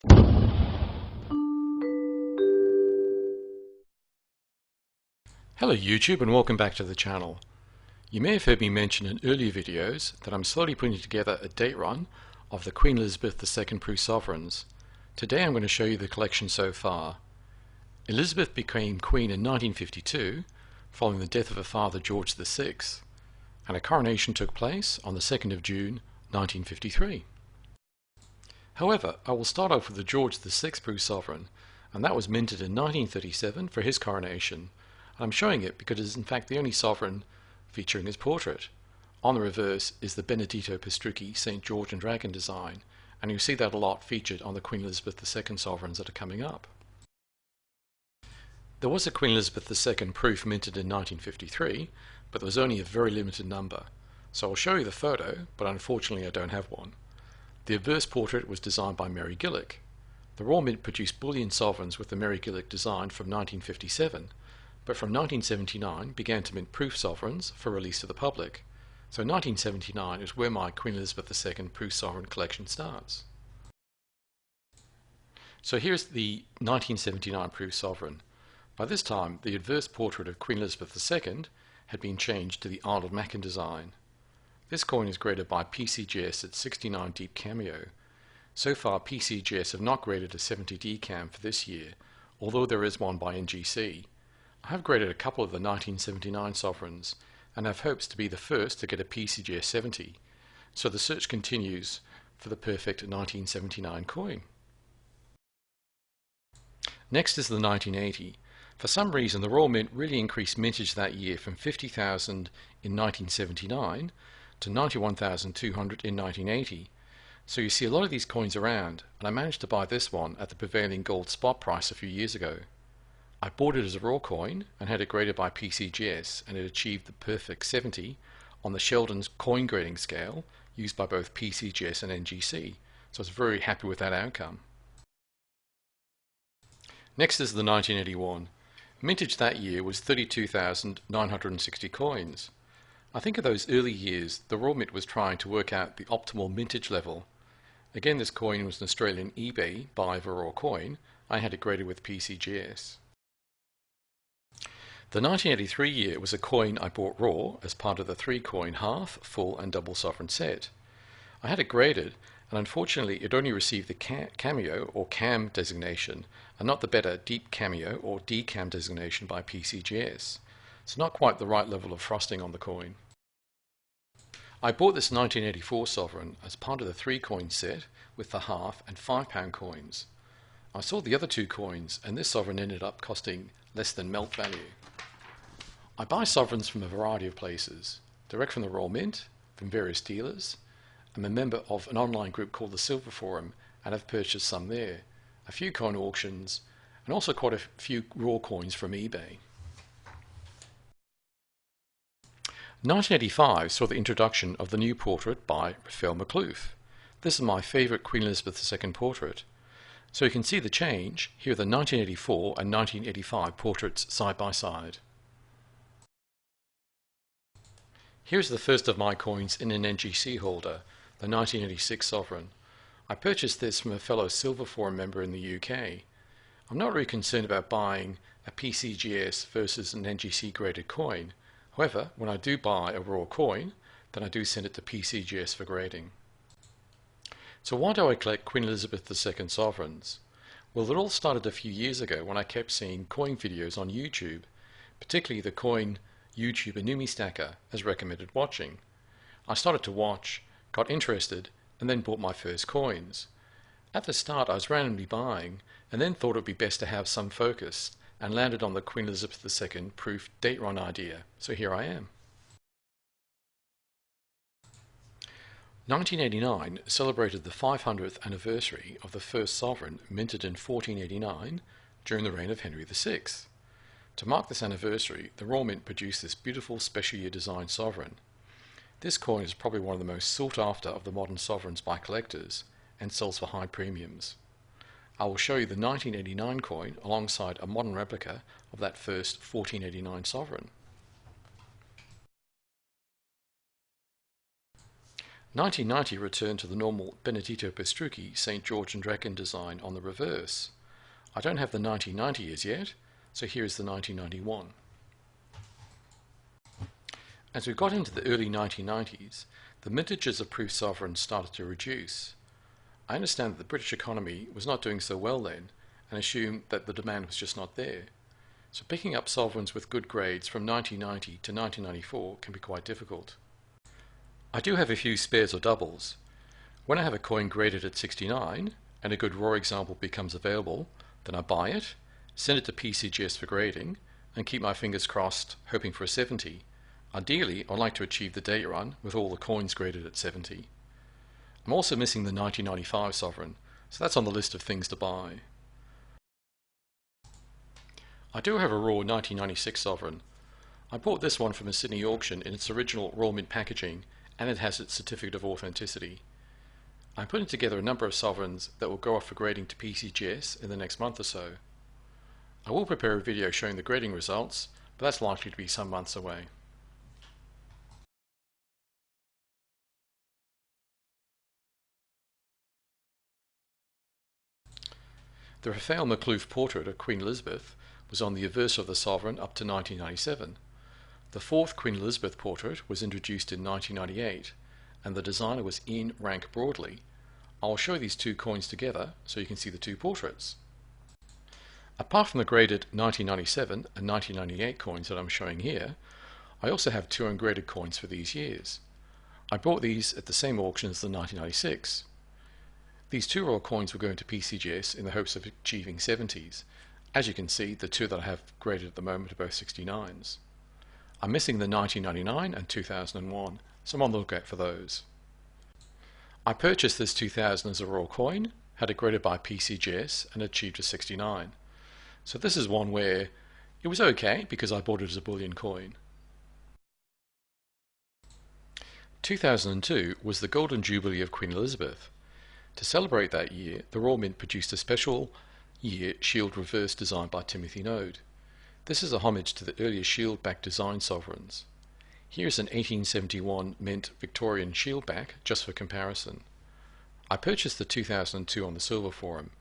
Hello YouTube and welcome back to the channel. You may have heard me mention in earlier videos that I'm slowly putting together a date run of the Queen Elizabeth II proof sovereigns. Today I'm going to show you the collection so far. Elizabeth became Queen in 1952 following the death of her father George VI, and her coronation took place on the 2nd of June 1953. However, I will start off with the George VI proof sovereign, and that was minted in 1937 for his coronation. I'm showing it because it is in fact the only sovereign featuring his portrait. On the reverse is the Benedetto Pistrucci St. George and Dragon design, and you'll see that a lot featured on the Queen Elizabeth II sovereigns that are coming up. There was a Queen Elizabeth II proof minted in 1953, but there was only a very limited number. So I'll show you the photo, but unfortunately I don't have one. The obverse portrait was designed by Mary Gillick. The Royal Mint produced bullion sovereigns with the Mary Gillick design from 1957, but from 1979 began to mint proof sovereigns for release to the public. So 1979 is where my Queen Elizabeth II proof sovereign collection starts. So here's the 1979 proof sovereign. By this time the adverse portrait of Queen Elizabeth II had been changed to the Arnold Mackin design. This coin is graded by PCGS at 69 deep cameo. So far PCGS have not graded a 70 cam for this year, although there is one by NGC. I have graded a couple of the 1979 sovereigns and have hopes to be the first to get a PCGS 70, so the search continues for the perfect 1979 coin. Next is the 1980. For some reason the Royal Mint really increased mintage that year from 50,000 in 1979 to 91,200 in 1980. So you see a lot of these coins around, and I managed to buy this one at the prevailing gold spot price a few years ago. I bought it as a raw coin and had it graded by PCGS, and it achieved the perfect 70 on the Sheldon's coin grading scale used by both PCGS and NGC, so I was very happy with that outcome. Next is the 1981. Mintage that year was 32,960 coins. I think of those early years the Royal Mint was trying to work out the optimal mintage level. Again, this coin was an Australian eBay buy of a raw coin. I had it graded with PCGS. The 1983 year was a coin I bought raw as part of the 3-coin half, full and double sovereign set. I had it graded, and unfortunately it only received the cameo or cam designation and not the better deep cameo or DCAM designation by PCGS. So not quite the right level of frosting on the coin. I bought this 1984 sovereign as part of the 3-coin set with the half and £5 coins. I saw the other 2 coins, and this sovereign ended up costing less than melt value. I buy sovereigns from a variety of places, direct from the Royal Mint, from various dealers. I'm a member of an online group called the Silver Forum and have purchased some there, a few coin auctions, and also quite a few raw coins from eBay. 1985 saw the introduction of the new portrait by Raphael Maklouf. This is my favourite Queen Elizabeth II portrait. So you can see the change. Here are the 1984 and 1985 portraits side by side. Here's the first of my coins in an NGC holder, the 1986 sovereign. I purchased this from a fellow Silver Forum member in the UK. I'm not really concerned about buying a PCGS versus an NGC graded coin. However, when I do buy a raw coin, then I do send it to PCGS for grading. So why do I collect Queen Elizabeth II sovereigns? Well, it all started a few years ago when I kept seeing coin videos on YouTube, particularly the coin YouTuber Numismatics has recommended watching. I started to watch, got interested, and then bought my first coins. At the start I was randomly buying, and then thought it would be best to have some focus, and landed on the Queen Elizabeth II proof date run idea, so here I am. 1989 celebrated the 500th anniversary of the first sovereign minted in 1489 during the reign of Henry VI. To mark this anniversary, the Royal Mint produced this beautiful special year design sovereign. This coin is probably one of the most sought after of the modern sovereigns by collectors and sells for high premiums. I will show you the 1989 coin alongside a modern replica of that first 1489 sovereign. 1990 returned to the normal Benedetto Pistrucci St. George and Dragon design on the reverse. I don't have the 1990 as yet, so here is the 1991. As we got into the early 1990s, the mintages of proof sovereigns started to reduce. I understand that the British economy was not doing so well then, and assumed that the demand was just not there. So picking up sovereigns with good grades from 1990 to 1994 can be quite difficult. I do have a few spares or doubles. When I have a coin graded at 69 and a good raw example becomes available, then I buy it, send it to PCGS for grading, and keep my fingers crossed, hoping for a 70. Ideally, I'd like to achieve the date run with all the coins graded at 70. I'm also missing the 1995 sovereign, so that's on the list of things to buy. I do have a raw 1996 sovereign. I bought this one from a Sydney auction in its original raw mint packaging, and it has its certificate of authenticity. I'm putting together a number of sovereigns that will go off for grading to PCGS in the next month or so. I will prepare a video showing the grading results, but that's likely to be some months away. The Raphael Maklouf portrait of Queen Elizabeth was on the obverse of the sovereign up to 1997. The fourth Queen Elizabeth portrait was introduced in 1998, and the designer was Ian Rank Broadley. I'll show these two coins together so you can see the two portraits. Apart from the graded 1997 and 1998 coins that I'm showing here, I also have two ungraded coins for these years. I bought these at the same auction as the 1996. These two raw coins were going to PCGS in the hopes of achieving 70s. As you can see, the two that I have graded at the moment are both 69s. I'm missing the 1999 and 2001, so I'm on the lookout for those. I purchased this 2000 as a raw coin, had it graded by PCGS, and achieved a 69. So this is one where it was okay because I bought it as a bullion coin. 2002 was the Golden Jubilee of Queen Elizabeth. To celebrate that year, the Royal Mint produced a special year shield reverse designed by Timothy Node. This is a homage to the earlier shield-back design sovereigns. Here is an 1871 mint Victorian shield back just for comparison. I purchased the 2002 on the Silver Forum,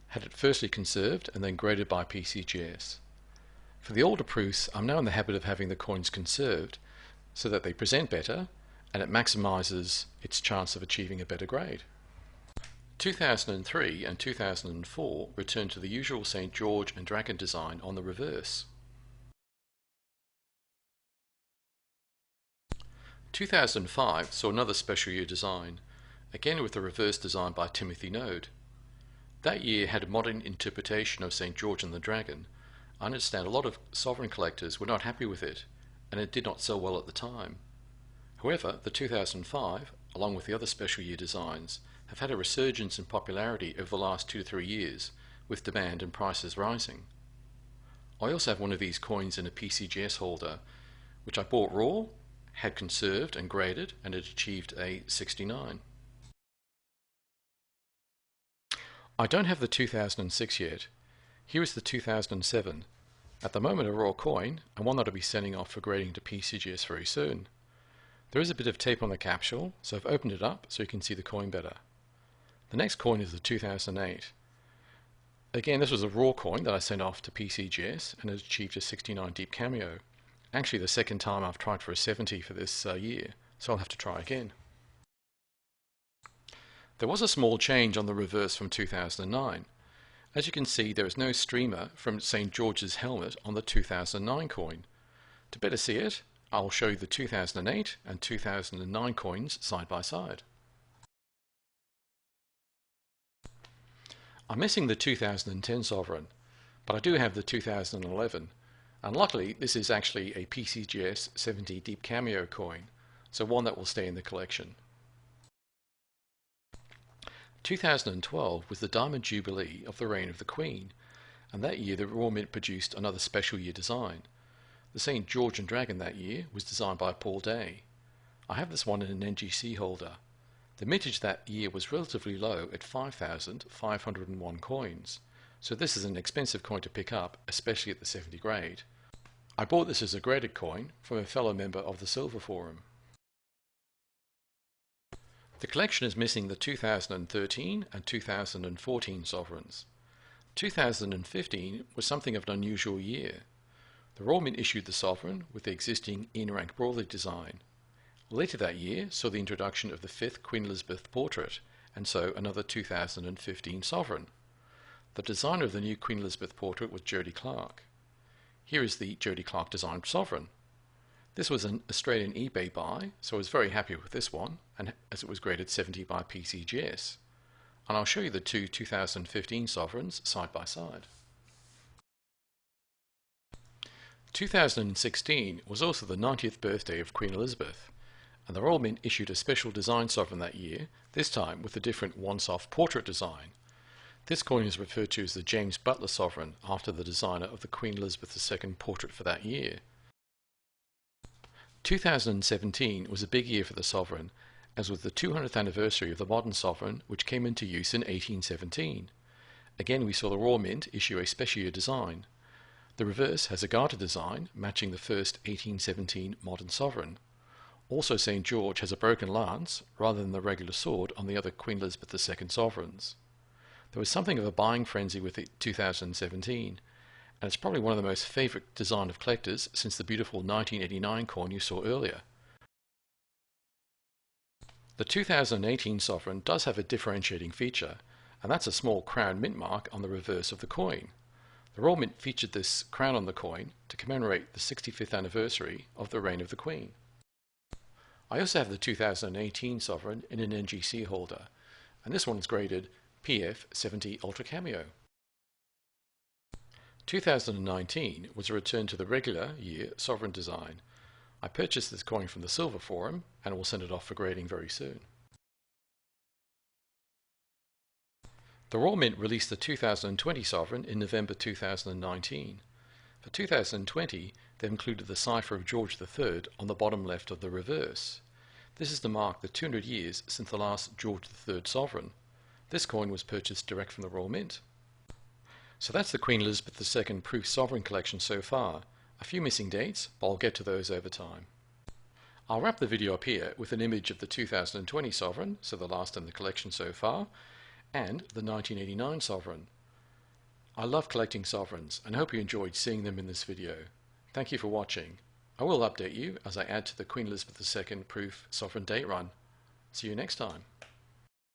had it firstly conserved and then graded by PCGS. For the older proofs, I'm now in the habit of having the coins conserved so that they present better and it maximizes its chance of achieving a better grade. 2003 and 2004 returned to the usual St. George and Dragon design on the reverse. 2005 saw another special year design, again with the reverse design by Timothy Node. That year had a modern interpretation of St. George and the Dragon. I understand a lot of sovereign collectors were not happy with it, and it did not sell well at the time. However, the 2005, along with the other special year designs, have had a resurgence in popularity over the last 2 to 3 years, with demand and prices rising. I also have one of these coins in a PCGS holder, which I bought raw, had conserved and graded, and it achieved a 69. I don't have the 2006 yet. Here is the 2007. At the moment a raw coin, and one that I'll be sending off for grading to PCGS very soon. There is a bit of tape on the capsule, so I've opened it up so you can see the coin better. The next coin is the 2008. Again, this was a raw coin that I sent off to PCGS and it achieved a 69 deep cameo. Actually the second time I've tried for a 70 for this year, so I'll have to try again. There was a small change on the reverse from 2009. As you can see, there is no streamer from St. George's helmet on the 2009 coin. To better see it, I'll show you the 2008 and 2009 coins side by side. I'm missing the 2010 sovereign, but I do have the 2011, and luckily this is actually a PCGS 70 deep cameo coin, so one that will stay in the collection. 2012 was the Diamond Jubilee of the reign of the Queen, and that year the Royal Mint produced another special year design. The St. George and Dragon that year was designed by Paul Day. I have this one in an NGC holder. The mintage that year was relatively low at 5,501 coins, so this is an expensive coin to pick up, especially at the 70 grade. I bought this as a graded coin from a fellow member of the Silver Forum. The collection is missing the 2013 and 2014 sovereigns. 2015 was something of an unusual year. The Royal Mint issued the sovereign with the existing in-rank broadleaf design. Later that year saw the introduction of the 5th Queen Elizabeth portrait, and so another 2015 sovereign. The designer of the new Queen Elizabeth portrait was Jody Clark. Here is the Jody Clark designed sovereign. This was an Australian eBay buy, so I was very happy with this one, and as it was graded 70 by PCGS. And I'll show you the two 2015 sovereigns side by side. 2016 was also the 90th birthday of Queen Elizabeth, and the Royal Mint issued a special design sovereign that year, this time with a different once-off portrait design. This coin is referred to as the James Butler sovereign, after the designer of the Queen Elizabeth II portrait for that year. 2017 was a big year for the sovereign, as was the 200th anniversary of the modern sovereign, which came into use in 1817. Again, we saw the Royal Mint issue a special year design. The reverse has a garter design, matching the first 1817 modern sovereign. Also, St. George has a broken lance, rather than the regular sword on the other Queen Elizabeth II sovereigns. There was something of a buying frenzy with it 2017, and it's probably one of the most favourite design of collectors since the beautiful 1989 coin you saw earlier. The 2018 sovereign does have a differentiating feature, and that's a small crown mint mark on the reverse of the coin. The Royal Mint featured this crown on the coin to commemorate the 65th anniversary of the reign of the Queen. I also have the 2018 sovereign in an NGC holder, and this one is graded PF 70 Ultra Cameo. 2019 was a return to the regular year sovereign design. I purchased this coin from the Silver Forum and will send it off for grading very soon. The Royal Mint released the 2020 sovereign in November 2019. For 2020, they've included the cipher of George III on the bottom left of the reverse. This is to mark the 200 years since the last George III sovereign. This coin was purchased direct from the Royal Mint. So that's the Queen Elizabeth II proof sovereign collection so far. A few missing dates, but I'll get to those over time. I'll wrap the video up here with an image of the 2020 sovereign, so the last in the collection so far, and the 1989 sovereign. I love collecting sovereigns and hope you enjoyed seeing them in this video. Thank you for watching. I will update you as I add to the Queen Elizabeth II proof sovereign date run. See you next time.